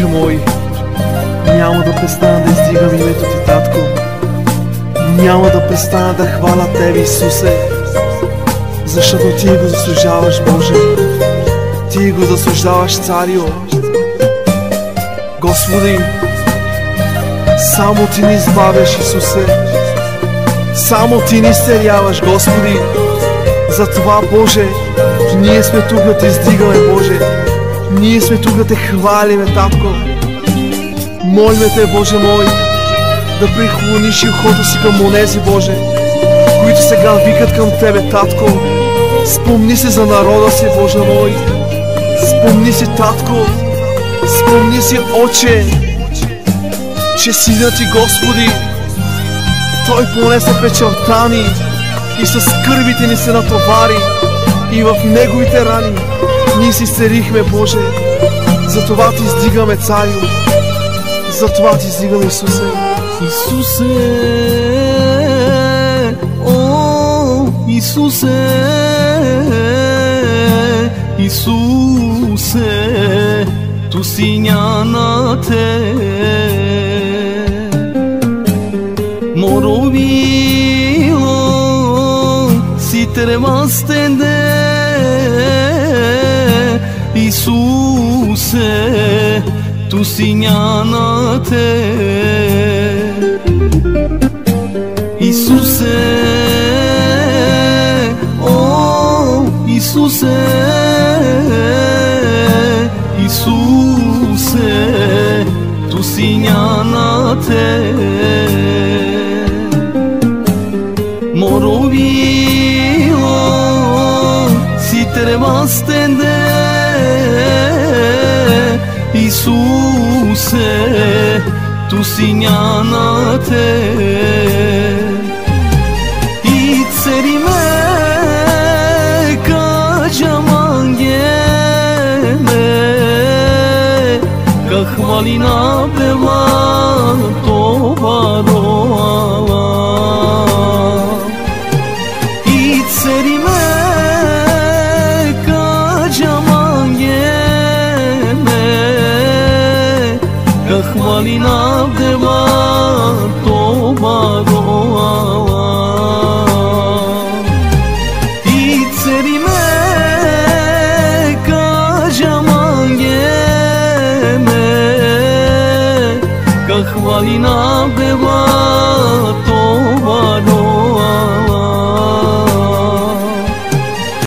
Боже мой, няма да престана да издигам името Ти, Татко. Няма да престана да хваля Тебе, Исусе, защото Ти го заслужаваш, Боже. Ти го заслужаваш, Царио. Господи, само Ти ни избавяш, Исусе. Само Ти ни изцеляваш, Господи. Затова, Боже, ние сме тук да Те издигаме, Боже. Ние сме тук да Те хвалиме, Татко. Молиме Те, Боже мой, да преклониш и ухото си към онези, Боже, които сега викат към Тебе, Татко. Спомни се за народа си, Боже мой. Спомни си, Татко. Спомни си, Отче, че Синът Ти, Господи, Той понесе печалта ни и с скърбите ни се натовари и в Неговите рани ние се изцелихме, Боже. Затова Ти издигаме, Царю. Затова Ти издигаме, Исусе. Исусе, о, Исусе, Исусе, tu sinjanate morovilo si tremastende Isuse tu sinjanate Isuse oh Isuse Isuse tu sinjanate morovilo si tremastende Isuse tu sinjanate i cerime kađamangeme kahvalina peva tovaroava i cerime kađamangeme kahvalina peva tovaroava i cerime kađamangeme kahvalina peva